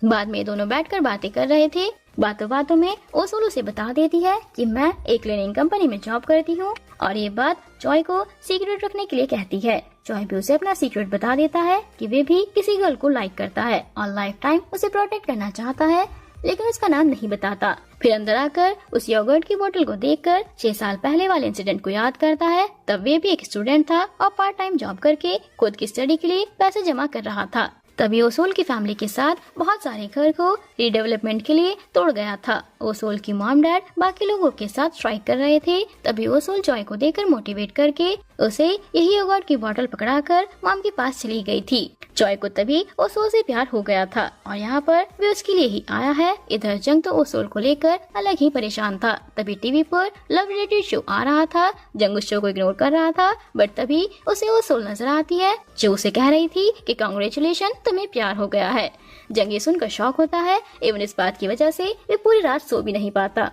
बाद में दोनों बैठकर बातें कर रहे थे। बातों बातों में ओसोल उसे बता देती है कि मैं एक क्लीनिंग कंपनी में जॉब करती हूँ और ये बात जॉय को सीक्रेट रखने के लिए कहती है। जॉय भी उसे अपना सीक्रेट बता देता है कि वे भी किसी गर्ल को लाइक करता है और लाइफ टाइम उसे प्रोटेक्ट करना चाहता है, लेकिन उसका नाम नहीं बताता। फिर अंदर आकर उस योगर्ट की बोतल को देखकर 6 साल पहले वाले इंसिडेंट को याद करता है। तब वे भी एक स्टूडेंट था और पार्ट टाइम जॉब करके खुद की स्टडी के लिए पैसे जमा कर रहा था। तभी ओसोल की फैमिली के साथ बहुत सारे घर को रीडेवलपमेंट के लिए तोड़ गया था। ओसोल की मॉम डैड बाकी लोगों के साथ स्ट्राइक कर रहे थे। तभी ओसोल जॉय को देखकर मोटिवेट करके उसे यही योगर्ट की बोतल पकड़ाकर मॉम के पास चली गई थी। जॉय को तभी ओसोल से प्यार हो गया था और यहाँ पर वे उसके लिए ही आया है। इधर जंग तो ओसोल को लेकर अलग ही परेशान था। तभी टीवी पर लव रिलेटेड शो आ रहा था। जंग उस शो को इग्नोर कर रहा था, बट तभी उसे ओसोल नजर आती है जो उसे कह रही थी कि कांग्रेचुलेशन, तुम्हें प्यार हो गया है। जंग ये सुनकर शॉक होता है। एवं इस बात की वजह से वे पूरी रात सो भी नहीं पाता।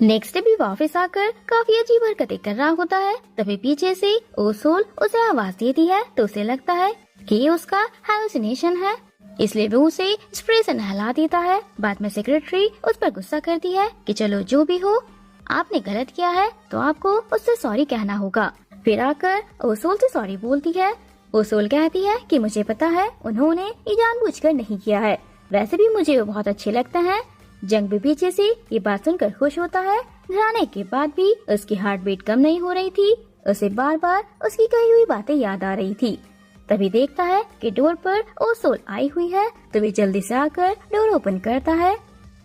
नेक्स्ट डे भी वापस आकर काफी अजीब हरकतें कर रहा होता है। तभी पीछे से ओसोल उसे आवाज देती है तो उसे लगता है कि ये उसका हैलुसिनेशन है, इसलिए वो उसे स्प्रे से नहला देता है। बाद में सेक्रेटरी उस पर गुस्सा करती है कि चलो जो भी हो, आपने गलत किया है तो आपको उससे सॉरी कहना होगा। फिर आकर ओसोल से सॉरी बोलती है। ओसोल कहती है कि मुझे पता है उन्होंने ये जानबूझकर नहीं किया है, वैसे भी मुझे वो बहुत अच्छे लगते हैं। जंग भी पीछे से ये बात सुनकर खुश होता है। घर आने के बाद भी उसकी हार्ट बीट कम नहीं हो रही थी। उसे बार बार उसकी कही हुई बातें याद आ रही थी। तभी देखता है कि डोर पर ओसोल आई हुई है, तो वे जल्दी से आकर डोर ओपन करता है।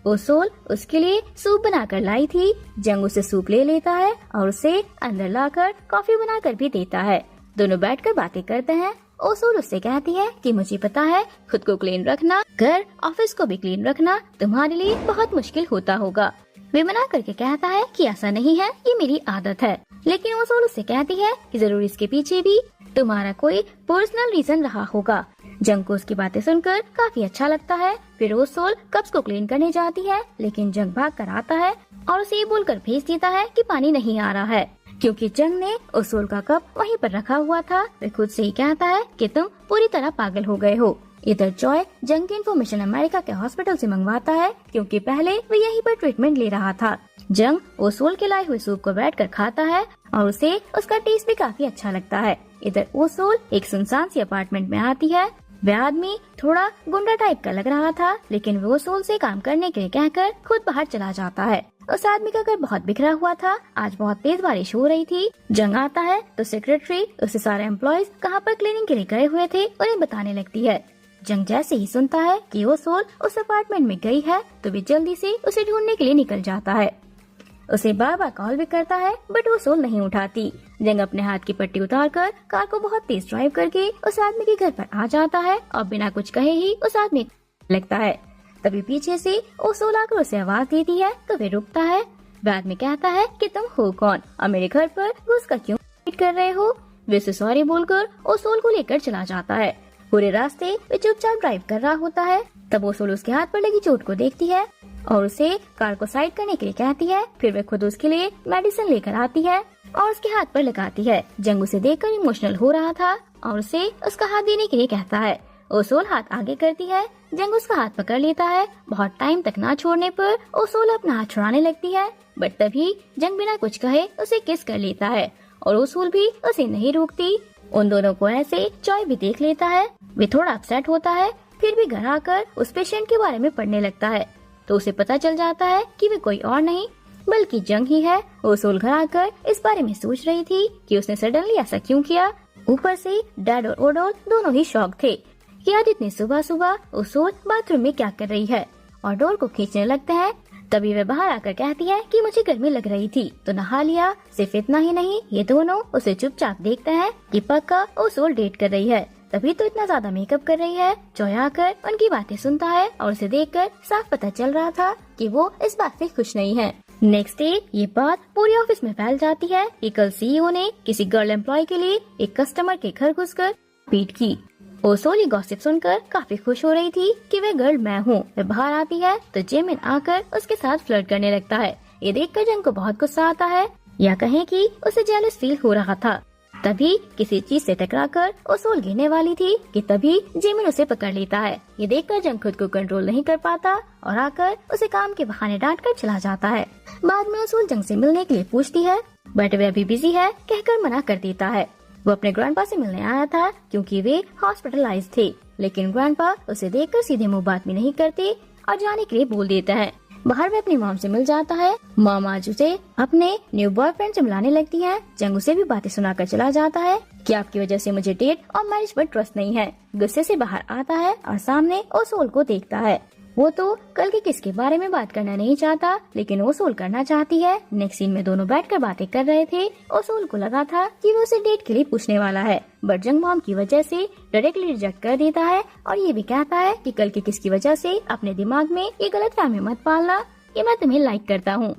ओसोल उसके लिए सूप बनाकर लाई थी। जंग उसे सूप ले लेता है और उसे अंदर लाकर कॉफी बनाकर भी देता है। दोनों बैठकर बातें करते हैं। ओसोल उससे कहती है कि मुझे पता है खुद को क्लीन रखना, घर ऑफिस को भी क्लीन रखना तुम्हारे लिए बहुत मुश्किल होता होगा। वे मना करके कहता है कि ऐसा नहीं है, ये मेरी आदत है। लेकिन ओसोल उससे कहती है कि जरूर इसके पीछे भी तुम्हारा कोई पर्सनल रीजन रहा होगा। जंग को उसकी बातें सुनकर काफी अच्छा लगता है। फिर ओसोल कप्स को क्लीन करने जाती है, लेकिन जंग भाग कर आता है और उसे ये बोलकर भेज देता है कि पानी नहीं आ रहा है, क्योंकि जंग ने ओसोल का कप वहीं पर रखा हुआ था। वे खुद से ही कहता है कि तुम पूरी तरह पागल हो गए हो। इधर जॉय जंग की इन्फॉर्मेशन अमेरिका के हॉस्पिटल से मंगवाता है, क्योंकि पहले वो यहीं पर ट्रीटमेंट ले रहा था। जंग ओसोल के लाए हुए सूप को बैठकर खाता है और उसे उसका टेस्ट भी काफी अच्छा लगता है। इधर ओसोल एक सुनसान सी अपार्टमेंट में आती है। वह आदमी थोड़ा गुंडा टाइप का लग रहा था, लेकिन वो ओसोल से काम करने के लिए कहकर खुद बाहर चला जाता है। उस आदमी का घर बहुत बिखरा हुआ था। आज बहुत तेज बारिश हो रही थी। जंग आता है तो सेक्रेटरी उसे सारे एम्प्लॉयज कहाँ पर क्लीनिंग के लिए गए हुए थे उन्हें बताने लगती है। जंग जैसे ही सुनता है कि ओसोल उस अपार्टमेंट में गई है, तो वे जल्दी से उसे ढूंढने के लिए निकल जाता है। उसे बार बार कॉल भी करता है, बट ओसोल नहीं उठाती। जंग अपने हाथ की पट्टी उतारकर कार को बहुत तेज ड्राइव करके उस आदमी के घर पर आ जाता है और बिना कुछ कहे ही उस आदमी लगता है। तभी पीछे से ओसोल आकर उसे आवाज देती है, तो वे रुकता है। बाद में कहता है कि तुम हो कौन और मेरे घर पर घुसकर क्यों वेट कर रहे हो। वे उसे सॉरी बोलकर ओसोल को लेकर चला जाता है। पूरे रास्ते वे चुपचाप ड्राइव कर रहा होता है। तब ओसोल उसके हाथ पर लगी चोट को देखती है और उसे कार को साइड करने के लिए कहती है। फिर वे खुद उसके लिए मेडिसिन लेकर आती है और उसके हाथ पर लगाती है। जंग उसे देखकर इमोशनल हो रहा था और उसे उसका हाथ देने के लिए कहता है। ओसोल हाथ आगे करती है। जंग उसका हाथ पकड़ लेता है। बहुत टाइम तक ना छोड़ने पर ओसोल अपना हाथ छुड़ाने लगती है, बट तभी जंग बिना कुछ कहे उसे किस कर लेता है और ओसोल भी उसे नहीं रोकती। उन दोनों को ऐसे जॉय भी देख लेता है। वे थोड़ा अपसेट होता है। फिर भी घर आकर उस पेशेंट के बारे में पढ़ने लगता है, तो उसे पता चल जाता है कि वे कोई और नहीं बल्कि जंग ही है। ओसोल घर आकर इस बारे में सोच रही थी कि उसने सडनली ऐसा क्यों किया। ऊपर से डैड और ओडोल दोनों ही शॉक थे कि आज इतनी सुबह सुबह ओसोल बाथरूम में क्या कर रही है, और डोर को खींचने लगते हैं। तभी वे बाहर आकर कहती है कि मुझे गर्मी लग रही थी तो नहा लिया। सिर्फ इतना ही नहीं, ये दोनों उसे चुपचाप देखते हैं कि पक्का ओसोल डेट कर रही है, तभी तो इतना ज्यादा मेकअप कर रही है। जॉय आकर उनकी बातें सुनता है और उसे देखकर साफ पता चल रहा था कि वो इस बात से खुश नहीं है। नेक्स्ट डे ये बात पूरे ऑफिस में फैल जाती है कि कल सीईओ ने किसी गर्ल एम्प्लॉय के लिए एक कस्टमर के घर घुसकर पीट की। ओसोल ये गॉसिप सुनकर काफी खुश हो रही थी कि वे गर्ल मैं हूँ। वे बाहर आती है तो जेमिन आकर उसके साथ फ्लर्ट करने लगता है। ये देखकर जंग को बहुत गुस्सा आता है, या कहें कि उसे जेलस फील हो रहा था। तभी किसी चीज से टकराकर ओसोल गिरने वाली थी कि तभी जिमिन उसे पकड़ लेता है। ये देखकर जंग खुद को कंट्रोल नहीं कर पाता और आकर उसे काम के बहाने डांट कर चला जाता है। बाद में ओसोल जंग से मिलने के लिए पूछती है, बट वे अभी बिजी है कहकर मना कर देता है। वो अपने ग्रैंडपा से मिलने आया था क्योंकि वे हॉस्पिटलाइज्ड थे, लेकिन ग्रैंडपा उसे देखकर सीधे मुंह बात भी नहीं करते और जाने के लिए बोल देता है। बाहर वे अपनी मॉम से मिल जाता है। मॉम आज उसे अपने न्यू बॉयफ्रेंड से मिलाने लगती है। जंग उसे भी बातें सुनाकर चला जाता है कि आपकी वजह से मुझे डेट और मैरिज पर ट्रस्ट नहीं है। गुस्से से बाहर आता है और सामने ओसोल को देखता है। वो तो कल के किस के बारे में बात करना नहीं चाहता, लेकिन ओसोल करना चाहती है। नेक्स्ट सीन में दोनों बैठकर बातें कर रहे थे। ओसोल को लगा था कि वो उसे डेट के लिए पूछने वाला है, बट जंग मॉम की वजह से डायरेक्टली रिजेक्ट कर देता है और ये भी कहता है कि कल के किस की वजह से अपने दिमाग में ये गलतफहमी मत पालना कि मैं तुम्हें लाइक करता हूँ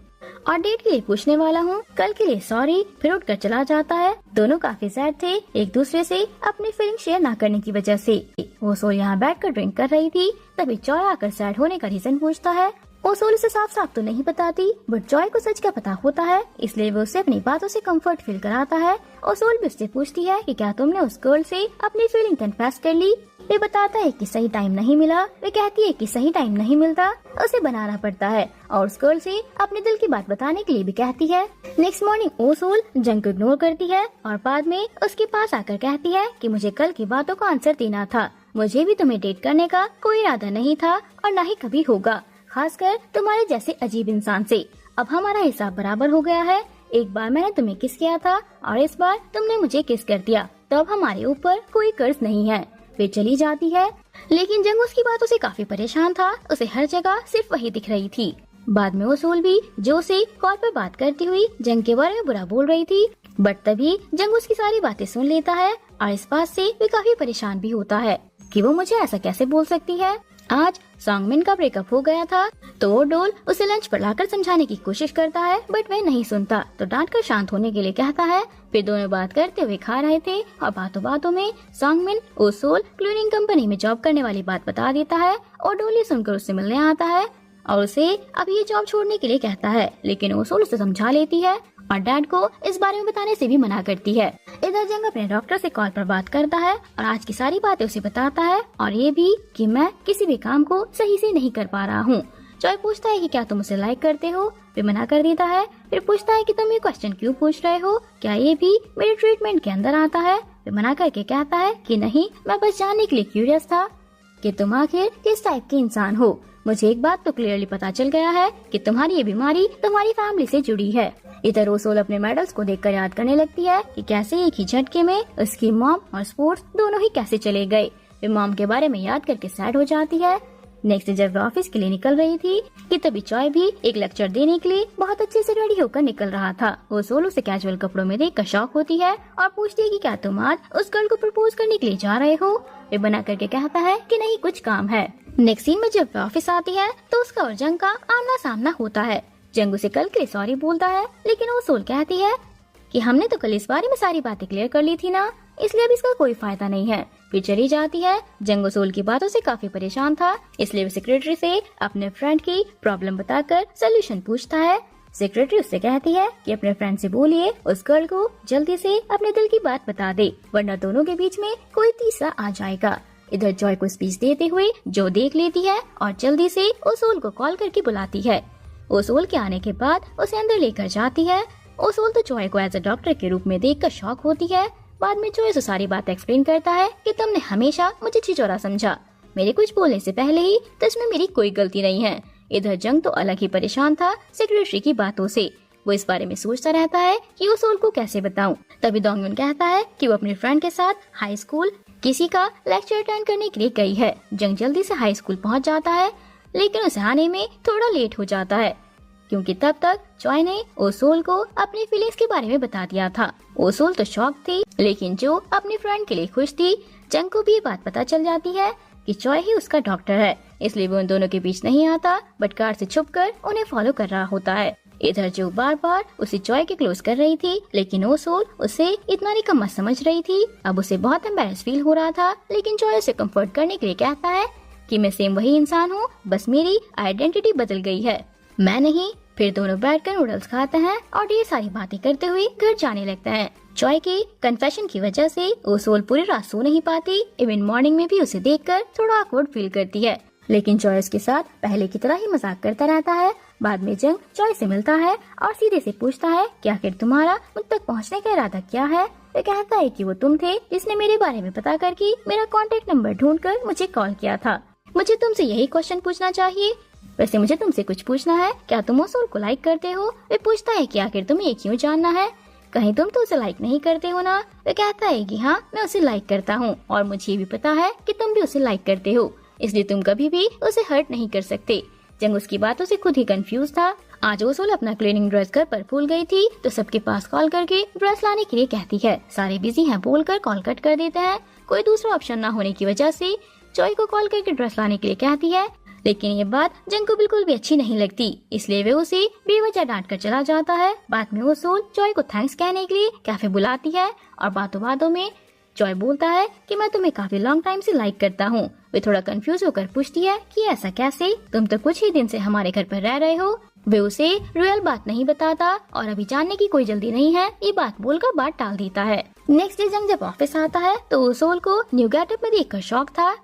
और डेट के लिए पूछने वाला हूँ। कल के लिए सॉरी। फिर उठकर चला जाता है। दोनों काफी सैड थे एक दूसरे से अपनी फीलिंग शेयर न करने की वजह से। ओसोल यहाँ बैठकर ड्रिंक कर रही थी, तभी जॉय आकर सैड होने का रीजन पूछता है। ओसोल इसे साफ साफ तो नहीं बताती, बट जॉय को सच का पता होता है, इसलिए वो उसे अपनी बातों से कंफर्ट फील कराता है। ओसोल भी उससे पूछती है कि क्या तुमने उस गर्ल से अपनी फीलिंग कन्फेस कर ली। वे बताता है कि सही टाइम नहीं मिला। वे कहती है कि सही टाइम नहीं मिलता, उसे बनाना पड़ता है और उस गर्ल से अपने दिल की बात बताने के लिए भी कहती है। नेक्स्ट मॉर्निंग ओसोल जंग को इग्नोर करती है और बाद में उसके पास आकर कहती है कि मुझे कल की बातों का आंसर देना था। मुझे भी तुम्हें डेट करने का कोई इरादा नहीं था और न ही कभी होगा, खासकर तुम्हारे जैसे अजीब इंसान से। अब हमारा हिसाब बराबर हो गया है। एक बार मैंने तुम्हें किस किया था और इस बार तुमने मुझे किस कर दिया, तो अब हमारे ऊपर कोई कर्ज नहीं है। वे चली जाती है, लेकिन जंग उसकी बातों से काफी परेशान था। उसे हर जगह सिर्फ वही दिख रही थी। बाद में ओसोल भी जो से कॉल पर बात करती हुई जंग के बारे में बुरा बोल रही थी, बट तभी जंग उसकी सारी बातें सुन लेता है और इस बात से वे काफी परेशान भी होता है कि वो मुझे ऐसा कैसे बोल सकती है। आज सॉन्गमिन का ब्रेकअप हो गया था, तो वो डोल उसे लंच पर लाकर समझाने की कोशिश करता है, बट वह नहीं सुनता, तो डांट कर शांत होने के लिए कहता है। फिर दोनों बात करते हुए खा रहे थे और बातों बातों में सॉन्गमिन ओसोल क्लीनिंग कंपनी में जॉब करने वाली बात बता देता है और डोल ये सुनकर उससे मिलने आता है और उसे अब ये जॉब छोड़ने के लिए कहता है, लेकिन ओसोल उसे समझा लेती है और डैड को इस बारे में बताने से भी मना करती है। इधर जंग अपने डॉक्टर से कॉल पर बात करता है और आज की सारी बातें उसे बताता है और ये भी कि मैं किसी भी काम को सही से नहीं कर पा रहा हूँ। जॉय पूछता है कि क्या तुम उसे लाइक करते हो, वे मना कर देता है। फिर पूछता है कि तुम ये क्वेश्चन क्यों पूछ रहे हो, क्या ये भी मेरे ट्रीटमेंट के अंदर आता है। वे मना करके कहता है कि नहीं, मैं बस जानने के लिए क्यूरियस था कि तुम आखिर किस टाइप के इंसान हो। मुझे एक बात तो क्लियरली पता चल गया है कि तुम्हारी ये बीमारी तुम्हारी फैमिली से जुड़ी है। इधर ओसोल अपने मेडल्स को देखकर याद करने लगती है कि कैसे एक ही झटके में उसकी मॉम और स्पोर्ट्स दोनों ही कैसे चले गए। वे मॉम के बारे में याद करके सैड हो जाती है। नेक्स्ट जब वो ऑफिस के लिए निकल रही थी कि तभी जॉय भी एक लेक्चर देने के लिए बहुत अच्छे से रेडी होकर निकल रहा था। ओसोल उसे कैजुअल कपड़ों में देखकर शॉक होती है और पूछती है कि क्या तुम आज उस गर्ल को प्रपोज करने के लिए जा रहे हो। वे बना करके कहता है कि नहीं, कुछ काम है। नेक्स्ट सीन में जब वो ऑफिस आती है तो उसका और जंग का आमना सामना होता है। जंग उसे कल के लिए सॉरी बोलता है, लेकिन ओसोल कहती है कि हमने तो कल इस बारे में सारी बातें क्लियर कर ली थी ना, इसलिए अब इसका कोई फायदा नहीं है। फिर चली जाती है। जंग ओसोल की बातों से काफी परेशान था, इसलिए वो सेक्रेटरी से अपने फ्रेंड की प्रॉब्लम बताकर सोल्यूशन पूछता है। सेक्रेटरी उससे कहती है कि अपने फ्रेंड से बोलिए उस गर्ल को जल्दी से अपने दिल की बात बता दे, वरना दोनों के बीच में कोई तीसरा आ जाएगा। इधर जॉय को स्पीच देते हुए जो देख लेती है और जल्दी से ओसोल को कॉल करके बुलाती है। ओसोल के आने के बाद उसे अंदर लेकर जाती है। ओसोल तो जॉय को एज अ डॉक्टर के रूप में देखकर शॉक होती है। बाद में जॉय से सारी बात एक्सप्लेन करता है कि तुमने हमेशा मुझे छिचोरा समझा, मेरे कुछ बोलने से पहले ही तो इसमें मेरी कोई गलती नहीं है। इधर जंग तो अलग ही परेशान था सेक्रेटरी की बातों से। वो इस बारे में सोचता रहता है कि ओसोल को कैसे बताऊं। तभी डोंगयुन कहता है कि वो अपने फ्रेंड के साथ हाई स्कूल किसी का लेक्चर अटेंड करने के लिए गई है। जंग जल्दी से हाई स्कूल पहुंच जाता है, लेकिन उसे आने में थोड़ा लेट हो जाता है क्योंकि तब तक जॉय ने ओसोल को अपनी फीलिंग्स के बारे में बता दिया था। ओसोल तो शॉक थी, लेकिन जो अपनी फ्रेंड के लिए खुश थी। जंग को भी ये बात पता चल जाती है कि जॉय ही उसका डॉक्टर है, इसलिए वो उन दोनों के बीच नहीं आता, बट कार से छुपकर उन्हें फॉलो कर रहा होता है। इधर जो बार बार उसे जॉय के क्लोज कर रही थी, लेकिन ओसोल उसे इतना निकम्मा समझ रही थी। अब उसे बहुत एम्बैरेस फील हो रहा था, लेकिन जॉय उसे कंफर्ट करने के लिए कहता है कि मैं सेम वही इंसान हूँ, बस मेरी आइडेंटिटी बदल गई है, मैं नहीं। फिर दोनों बैठकर नूडल्स खाते हैं और ढेर सारी बातें करते हुए घर जाने लगते हैं। चॉय के कन्फेशन की वजह से ओसोल पूरी रात सो नहीं पाती। इवन मॉर्निंग में भी उसे देखकर थोड़ा ऑकवर्ड फील करती है, लेकिन चॉय उसके साथ पहले की तरह ही मजाक करता रहता है। बाद में जंग चॉय से मिलता है और सीधे से पूछता है कि आखिर तुम्हारा मुझ तक पहुंचने का इरादा क्या है। वे कहता है कि वो तुम थे जिसने मेरे बारे में पता करके मेरा कांटेक्ट नंबर ढूंढकर मुझे कॉल किया था। मुझे तुमसे यही क्वेश्चन पूछना चाहिए। वैसे मुझे तुमसे कुछ पूछना है, क्या तुम ओसोल को लाइक करते हो? वे पूछता है कि आखिर तुम्हें ये क्यों जानना है, कहीं तुम तो उसे लाइक नहीं करते हो ना? वे कहता है कि हाँ, मैं उसे लाइक करता हूँ और मुझे भी पता है कि तुम भी उसे लाइक करते हो, इसलिए तुम कभी भी उसे हर्ट नहीं कर सकते। जंग उसकी बातों से खुद ही कंफ्यूज था। आज ओसोल अपना क्लीनिंग ड्रेस घर पर भूल गई थी तो सबके पास कॉल करके ड्रेस लाने के लिए कहती है। सारे बिजी हैं बोलकर कॉल कट कर देते हैं। कोई दूसरा ऑप्शन न होने की वजह से चॉय को कॉल करके ड्रेस लाने के लिए कहती है, लेकिन ये बात जंग को बिल्कुल भी अच्छी नहीं लगती, इसलिए वे उसे बेवजह डांट कर चला जाता है। बाद में ओसोल चॉय को थैंक्स कहने के लिए कैफे बुलाती है और बातों बातों में चॉय बोलता है कि मैं तुम्हें काफी लॉन्ग टाइम से लाइक करता हूँ। वे थोड़ा कंफ्यूज होकर पूछती है कि ऐसा कैसे, तुम तो कुछ ही दिन से हमारे घर पर रह रहे हो। वे उसे रियल बात नहीं बताता और अभी जानने की कोई जल्दी नहीं है, ये बात बोलकर बात टाल देता है। नेक्स्ट डे जंग जब ऑफिस आता है तो ओसोल को न्यू गेटअप में देखकर शॉक था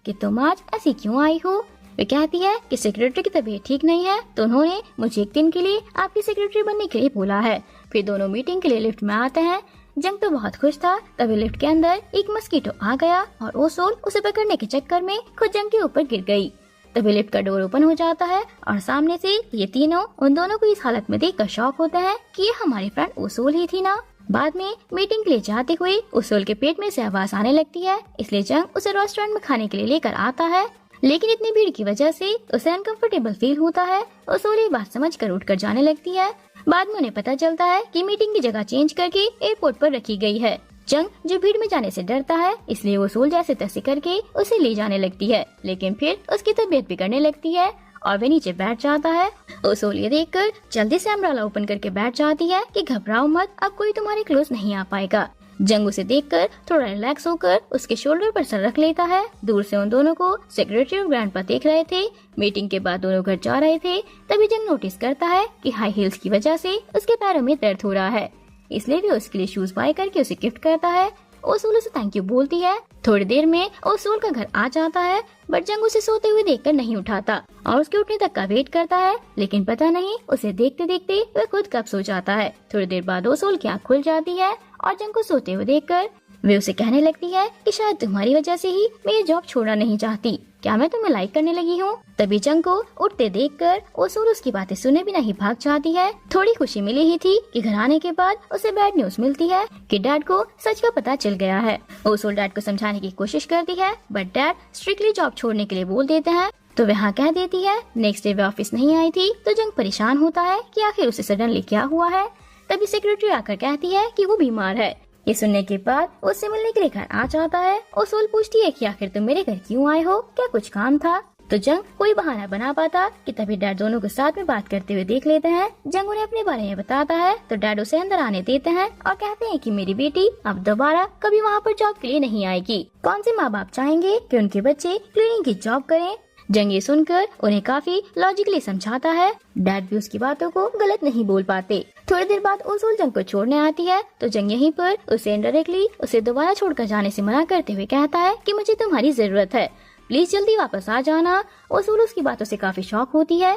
कि तुम आज ऐसी क्यों आई हो। वे कहती है कि सेक्रेटरी की तबीयत ठीक नहीं है तो उन्होंने मुझे एक दिन के लिए आपकी सेक्रेटरी बनने के लिए बोला है। फिर दोनों मीटिंग के लिए लिफ्ट में आते हैं। जंग तो बहुत खुश था, तभी लिफ्ट के अंदर एक मस्कीटो आ गया और ओसोल उसे पकड़ने के चक्कर में खुद जंग के ऊपर गिर गई। तभी लिफ्ट का डोर ओपन हो जाता है और सामने से ये तीनों उन दोनों को इस हालत में देखकर शॉक होते हैं कि ये हमारी फ्रेंड ओसोल ही थी ना। बाद में मीटिंग के लिए जाते हुए ओसोल के पेट में से आवाज आने लगती है, इसलिए जंग उसे रेस्टोरेंट में खाने के लिए लेकर आता है, लेकिन इतनी भीड़ की वजह से उसे अनकंफर्टेबल फील होता है। ओसोल ये बात समझकर उठकर जाने लगती है। बाद में उन्हें पता चलता है कि मीटिंग की जगह चेंज करके एयरपोर्ट पर रखी गई है। जंग जो भीड़ में जाने से डरता है, इसलिए ओसोल जैसे तैसे करके उसे ले जाने लगती है, लेकिन फिर उसकी तबीयत बिगड़ने लगती है और वे नीचे बैठ जाता है। ओसोल ये देखकर जल्दी से अम्ब्रेला ओपन करके बैठ जाती है कि घबराओ मत, अब कोई तुम्हारे क्लोज नहीं आ पाएगा। जंग उसे देखकर थोड़ा रिलैक्स होकर उसके शोल्डर पर सर रख लेता है। दूर से उन दोनों को सेक्रेटरी और ग्रैंडपा देख रहे थे। मीटिंग के बाद दोनों घर जा रहे थे, तभी जंग नोटिस करता है कि हाई हील्स की वजह से उसके पैरों में दर्द हो रहा है, इसलिए वे उसके लिए शूज बाय करके उसे गिफ्ट करता है। ओसोल उसे थैंक यू बोलती है। थोड़ी देर में ओसोल का घर आ जाता है, बट जंग उसे सोते हुए देखकर नहीं उठाता और उसके उठने तक का वेट करता है, लेकिन पता नहीं उसे देखते देखते वह खुद कब सो जाता है। थोड़ी देर बाद ओसोल की आँख खुल जाती है और जंग को सोते हुए देखकर वे उसे कहने लगती है कि शायद तुम्हारी वजह से ही मैं ये जॉब छोड़ना नहीं चाहती, क्या मैं तुम्हें लाइक करने लगी हूँ। तभी जंग को उठते देखकर ओसोल उसकी बातें सुने बिना ही भाग जाती है। थोड़ी खुशी मिली ही थी कि घर आने के बाद उसे बैड न्यूज मिलती है कि डैड को सच का पता चल गया है। ओसोल डैड को समझाने की कोशिश करती है, बट डैड स्ट्रिक्टली जॉब छोड़ने के लिए बोल देते हैं, तो वह हाँ कह देती है। नेक्स्ट डे वे ऑफिस नहीं आई थी तो जंग परेशान होता है कि आखिर उसे सडनली क्या हुआ है। तभी सेक्रेटरी आकर कहती है कि वो बीमार है। ये सुनने के बाद उससे मिलने के लिए घर आ जाता है। ओसोल पूछती है कि आखिर तुम मेरे घर क्यों आए हो, क्या कुछ काम था? तो जंग कोई बहाना बना पाता कि तभी डैड दोनों को साथ में बात करते हुए देख लेते हैं। जंग उन्हें अपने बारे में बताता है तो डैड उसे अंदर आने देते हैं और कहते हैं कि मेरी बेटी अब दोबारा कभी वहाँ पर जॉब के लिए नहीं आएगी। कौन से माँ बाप चाहेंगे कि उनके बच्चे क्लीनिंग की जॉब करें? जंग ये सुनकर उन्हें काफी लॉजिकली समझाता है। डैड भी उसकी बातों को गलत नहीं बोल पाते। थोड़ी देर बाद ओसोल जंग को छोड़ने आती है तो जंग यहीं पर उसे इनडायरेक्टली उसे दोबारा छोड़कर जाने से मना करते हुए कहता है कि मुझे तुम्हारी जरूरत है, प्लीज जल्दी वापस आ जाना। ओसोल उसकी बातों से काफी शॉक होती है।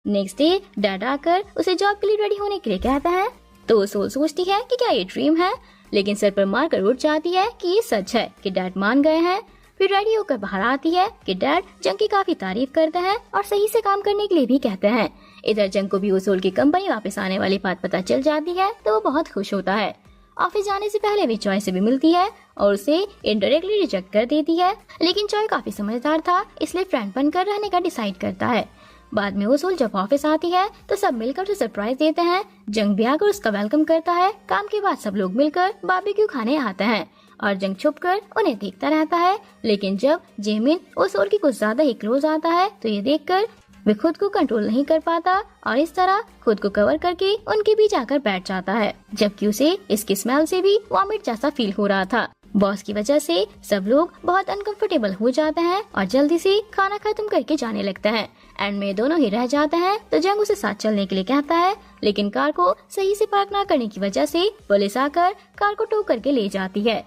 नेक्स्ट डे डैड आकर उसे जॉब के लिए रेडी होने के लिए कहता है तो ओसोल सोचती है कि क्या ये ड्रीम है, लेकिन सर पर मार कर उठ जाती है कि ये सच है कि डैड मान गए हैं। फिर रेडी होकर बाहर आती है कि डैड जंग की काफी तारीफ करते हैं और सही से काम करने के लिए भी कहते हैं। इधर जंग को भी ओसोल की कंपनी वापस आने वाली बात पता चल जाती है तो वो बहुत खुश होता है। ऑफिस जाने से पहले वे चॉय से भी मिलती है और उसे इनडायरेक्टली रिजेक्ट कर देती है, लेकिन चॉय काफी समझदार था, इसलिए फ्रेंड बनकर रहने का डिसाइड करता है। बाद में ओसोल जब ऑफिस आती है तो सब मिलकर उसे सरप्राइज देते हैं। जंग भी आकर उसका वेलकम करता है। काम के बाद सब लोग मिलकर बारबेक्यू खाने आते हैं और जंग छुपकर उन्हें देखता रहता है, लेकिन जब जेमिन ओसोल की कुछ ज्यादा ही क्लोज आता है तो ये देखकर वे खुद को कंट्रोल नहीं कर पाता और इस तरह खुद को कवर करके उनके बीच आकर बैठ जाता है, जबकि उसे इसकी स्मेल से भी वॉमिट जैसा फील हो रहा था। बॉस की वजह से सब लोग बहुत अनकंफर्टेबल हो जाते हैं और जल्दी से खाना खत्म करके जाने लगते हैं। एंड में दोनों ही रह जाते हैं तो जंग उसे साथ चलने के लिए कहता है, लेकिन कार को सही से पार्क ना करने की वजह से पुलिस आकर कार को टो करके ले जाती है।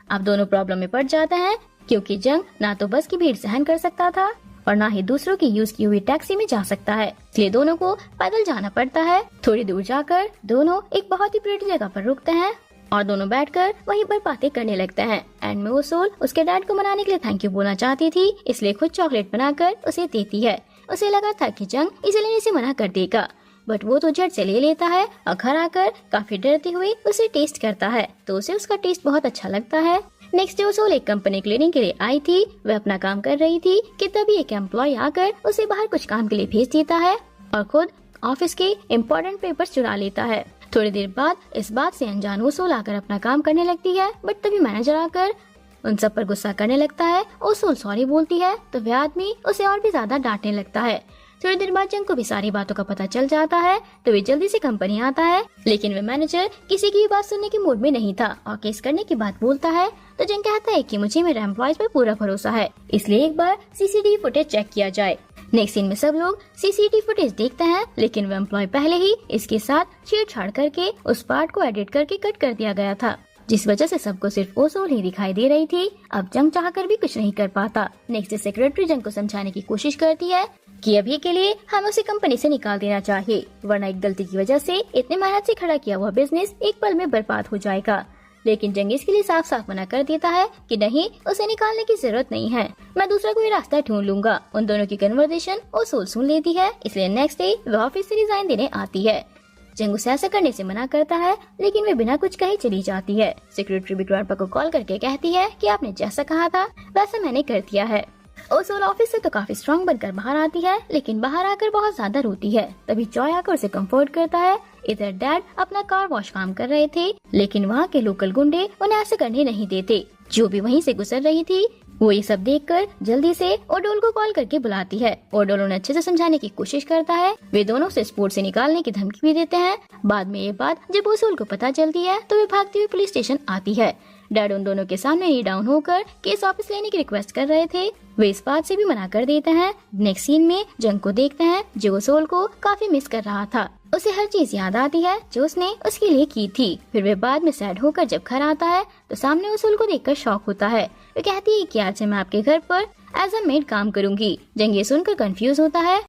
अब दोनों प्रॉब्लम में पड़ जाते हैं क्योंकि जंग ना तो बस की भीड़ सहन कर सकता था और ना ही दूसरों की यूज की हुई टैक्सी में जा सकता है, इसलिए दोनों को पैदल जाना पड़ता है। थोड़ी दूर जाकर दोनों एक बहुत ही प्रिटी जगह पर रुकते हैं और दोनों बैठकर वहीं पर बातें करने लगते हैं। एंड में वो सोल उसके डैड को मनाने के लिए थैंक यू बोलना चाहती थी, इसलिए खुद चॉकलेट बनाकर उसे देती है। उसे लगा था कि जंग इसे लेने से मना कर देगा, बट वो तो झट से ले लेता है और घर आकर काफी डरते हुए उसे टेस्ट करता है तो उसे उसका टेस्ट बहुत अच्छा लगता है। नेक्स्ट डे वो सोल एक कंपनी क्लीनिंग के लिए आई थी। वह अपना काम कर रही थी कि तभी एक एम्प्लॉय आकर उसे बाहर कुछ काम के लिए भेज देता है और खुद ऑफिस के इम्पोर्टेंट पेपर्स चुरा लेता है। थोड़ी देर बाद इस बात से अनजान वो सोल आकर अपना काम करने लगती है, बट तभी मैनेजर आकर उन सब पर गुस्सा करने लगता है और सोल सॉरी बोलती है तो वह आदमी उसे और भी ज्यादा डांटने लगता है। थोड़ी देर बाद जंग को भी सारी बातों का पता चल जाता है तो वे जल्दी से कंपनी आता है, लेकिन वे मैनेजर किसी की बात सुनने के मूड में नहीं था और केस करने की बात बोलता है तो जंग कहता है कि मुझे मेरे एम्प्लॉयज पर पूरा भरोसा है, इसलिए एक बार सीसीटीवी फुटेज चेक किया जाए। नेक्स्ट सीन में सब लोग सीसीटीवी फुटेज देखते हैं, लेकिन वो एम्प्लॉय पहले ही इसके साथ छेड़छाड़ करके उस पार्ट को एडिट करके कट कर दिया गया था, जिस वजह से सबको सिर्फ ओसोल ही दिखाई दे रही थी। अब जंग चाहकर भी कुछ नहीं कर पाता। नेक्स्ट डे सेक्रेटरी जंग को समझाने की कोशिश करती है कि अभी के लिए हमें उसे कंपनी से निकाल देना चाहिए, वरना एक गलती की वजह से इतने मेहनत से खड़ा किया हुआ बिजनेस एक पल में बर्बाद हो जाएगा। लेकिन जंग इसके लिए साफ साफ मना कर देता है कि नहीं, उसे निकालने की जरूरत नहीं है, मैं दूसरा कोई रास्ता ढूंढ लूंगा। उन दोनों की कन्वर्सेशन ओसोल सुन लेती है, इसलिए नेक्स्ट डे वह ऑफिस से रिजाइन देने आती है। जंग उसे ऐसा करने से मना करता है, लेकिन वे बिना कुछ कहे चली जाती है। सेक्रेटरी भी ग्रैंडपा को कॉल करके कहती है कि आपने जैसा कहा था वैसा मैंने कर दिया है। ओसोल ऑफिस से तो काफी स्ट्रॉन्ग बनकर बाहर आती है, लेकिन बाहर आकर बहुत ज्यादा रोती है। तभी जॉय आकर उसे कंफर्ट करता है। इधर डैड अपना कार वॉश काम कर रहे थे, लेकिन वहाँ के लोकल गुंडे उन्हें ऐसे करने नहीं देते। जो भी वहीं से गुजर रही थी वो ये सब देखकर जल्दी से ओडोल को कॉल करके बुलाती है। ओडोल उन्हें अच्छे से समझाने की कोशिश करता है। वे दोनों से स्पोर्ट से निकालने की धमकी भी देते हैं। बाद में ये बात जब ओसोल को पता चलती है तो वे भागती हुई पुलिस स्टेशन आती है। डैड उन दोनों के सामने ही डाउन होकर केस वापस लेने की रिक्वेस्ट कर रहे थे, वे इस बात से भी मना कर देते हैं। नेक्स्ट सीन में जंग को देखते हैं जो ओसोल को काफी मिस कर रहा था। उसे हर चीज याद आती है जो उसने उसके लिए की थी। फिर वे बाद में सैड होकर जब घर आता है तो सामने ओसोल को देखकर शॉक होता है। वे कहती है कि आज से मैं आपके घर पर एज अ मेड काम करूंगी। जंग ये सुनकर कंफ्यूज होता है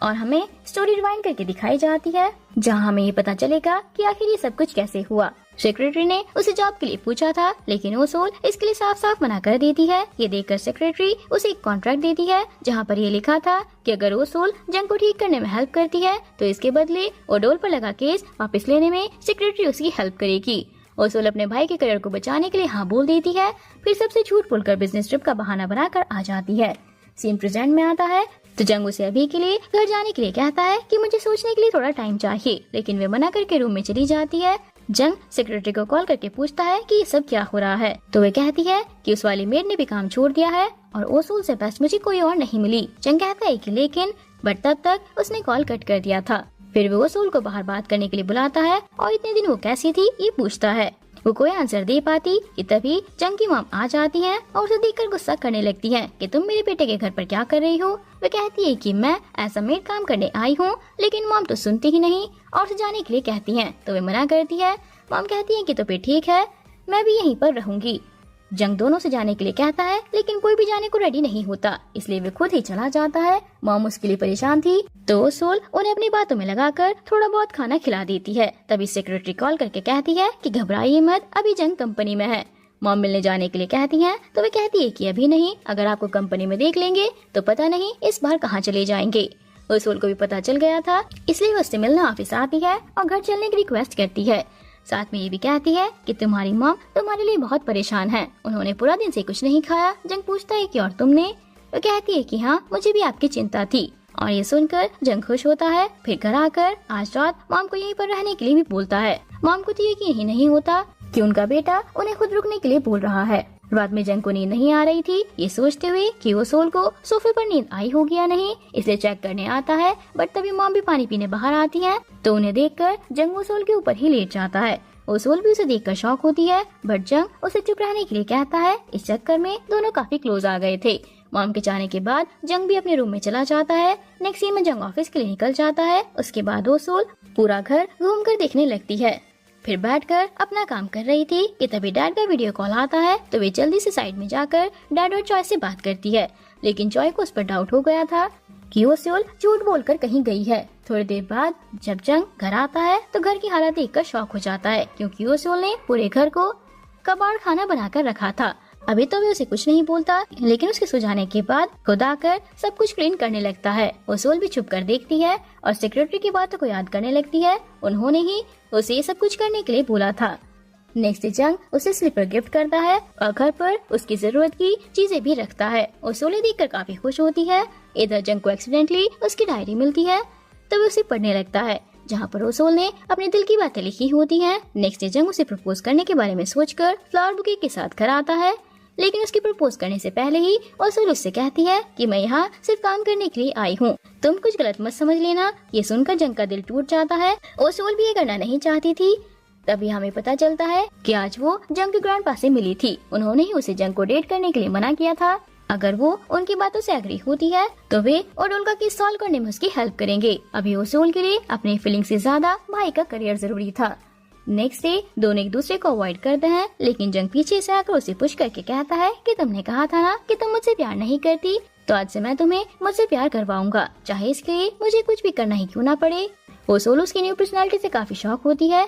और हमें स्टोरी रिवाइंड करके दिखाई जाती है, जहां हमें ये पता चलेगा कि आखिर ये सब कुछ कैसे हुआ। सेक्रेटरी ने उसे जॉब के लिए पूछा था, लेकिन ओसोल इसके लिए साफ साफ मना कर देती है। ये देखकर सेक्रेटरी उसे एक कॉन्ट्रैक्ट देती है, जहां पर ये लिखा था कि अगर ओसोल जंग को ठीक करने में हेल्प करती है तो इसके बदले ओडोल पर लगा केस वापस लेने में सेक्रेटरी उसकी हेल्प करेगी। ओसोल अपने भाई के करियर को बचाने के लिए हाँ बोल देती है, फिर सबसे झूठ बोलकर बिजनेस ट्रिप का बहाना बनाकर आ जाती है। सीन प्रेजेंट में आता है तो जंग उसे अभी के लिए घर जाने के लिए कहता है कि मुझे सोचने के लिए थोड़ा टाइम चाहिए, लेकिन वे मना करके रूम में चली जाती है। जंग सेक्रेटरी को कॉल करके पूछता है कि ये सब क्या हो रहा है, तो वे कहती है कि उस वाली मेड ने भी काम छोड़ दिया है और ओसोल से बेस्ट मुझे कोई और नहीं मिली। जंग कहता है कि लेकिन, बट तब तक उसने कॉल कट कर दिया था। फिर वो ओसोल को बाहर बात करने के लिए बुलाता है और इतने दिन वो कैसी थी ये पूछता है। वो कोई आंसर दे पाती कि तभी जंग की मॉम आ जाती हैं और उसे देखकर गुस्सा करने लगती हैं कि तुम मेरे बेटे के घर पर क्या कर रही हो। वो कहती है कि मैं ऐसा मेड काम करने आई हूँ, लेकिन मॉम तो सुनती ही नहीं और उसे जाने के लिए कहती हैं, तो वे मना करती है। मॉम कहती है कि तो फिर ठीक है, मैं भी यहीं पर रहूंगी। जंग दोनों से जाने के लिए कहता है, लेकिन कोई भी जाने को रेडी नहीं होता, इसलिए वे खुद ही चला जाता है। मॉम उसके लिए परेशान थी तो ओसोल उन्हें अपनी बातों में लगाकर थोड़ा बहुत खाना खिला देती है। तभी सेक्रेटरी कॉल करके कहती है कि घबराइए मत, अभी जंग कंपनी में है। मॉम मिलने जाने के लिए कहती है तो वे कहती है कि अभी नहीं, अगर आपको कंपनी में देख लेंगे तो पता नहीं इस बार कहाँ चले जाएंगे। ओसोल को भी पता चल गया था, इसलिए वो उससे मिलने ऑफिस आती है और घर चलने की रिक्वेस्ट करती है। साथ में ये भी कहती है कि तुम्हारी मॉम तुम्हारे लिए बहुत परेशान है, उन्होंने पूरा दिन से कुछ नहीं खाया। जंग पूछता है कि और तुमने? वो कहती है कि हाँ, मुझे भी आपकी चिंता थी। और ये सुनकर जंग खुश होता है। फिर घर आकर आज रात मॉम को यहीं पर रहने के लिए भी बोलता है। मॉम को तो यकीन ही नहीं होता कि उनका बेटा उन्हें खुद रुकने के लिए बोल रहा है। रात में जंग को नींद नहीं आ रही थी, ये सोचते हुए कि ओसोल को सोफे पर नींद आई होगी या नहीं, इसलिए चेक करने आता है। बट तभी मॉम भी पानी पीने बाहर आती हैं, तो उन्हें देखकर जंग ओसोल के ऊपर ही लेट जाता है। ओसोल भी उसे देखकर शॉक होती है, बट जंग उसे चुप रहने के लिए कहता है। इस चक्कर में दोनों काफी क्लोज आ गए थे। मॉम के जाने के बाद जंग भी अपने रूम में चला जाता है। नेक्स्ट सीन में जंग ऑफिस के लिए निकल जाता है। उसके बाद ओसोल पूरा घर घूमकर देखने लगती है। फिर बैठकर अपना काम कर रही थी कि तभी डैड का वीडियो कॉल आता है, तो वे जल्दी से साइड में जाकर डैड और जॉय से बात करती है। लेकिन जॉय को उस पर डाउट हो गया था कि ओसोल झूठ बोलकर कहीं गई है। थोड़ी देर बाद जब जंग घर आता है तो घर की हालत देखकर शॉक हो जाता है, क्योंकि ओसोल ने पूरे घर को कबाड़ खाना बनाकर रखा था। अभी तो वे उसे कुछ नहीं बोलता, लेकिन उसके सो जाने के बाद खुद आकर सब कुछ क्लीन करने लगता है। ओसोल भी छुप कर देखती है और सेक्रेटरी की बातों को याद करने लगती है। उन्होंने ही उसे ये सब कुछ करने के लिए बोला था। नेक्स्ट डे जंग उसे स्लीपर गिफ्ट करता है और घर पर उसकी जरूरत की चीजें भी रखता है। ओसोल देखकर काफी खुश होती है। इधर जंग को एक्सीडेंटली उसकी डायरी मिलती है, तो वे उसे पढ़ने लगता है, जहाँ पर ओसोल ने अपने दिल की बातें लिखी होती हैं। नेक्स्ट डे जंग उसे प्रपोज करने के बारे में सोचकर फ्लावर बुके के साथ घर आता है, लेकिन उसकी प्रपोज करने से पहले ही ओसोल उससे कहती है कि मैं यहाँ सिर्फ काम करने के लिए आई हूँ, तुम कुछ गलत मत समझ लेना। ये सुनकर जंग का दिल टूट जाता है। ओसोल भी ये करना नहीं चाहती थी। तभी हमें पता चलता है कि आज वो जंग के ग्रैंडपा से मिली थी। उन्होंने ही उसे जंग को डेट करने के लिए मना किया था। अगर वो उनकी बातों से एग्री होती है तो वे ओडोल का केस सॉल्व करने में उसकी हेल्प करेंगे। अभी ओसोल के लिए अपनी फीलिंग से ज्यादा भाई का करियर जरूरी था। नेक्स्ट डे दोनों एक दूसरे को अवॉइड करते हैं, लेकिन जंग पीछे से आकर उसे पुश करके कहता है कि तुमने कहा था ना कि तुम मुझसे प्यार नहीं करती, तो आज से मैं तुम्हें मुझसे प्यार करवाऊंगा, चाहे इसके लिए मुझे कुछ भी करना ही क्यों ना पड़े। ओसोल उसकी न्यू पर्सनालिटी से काफी शॉक होती है।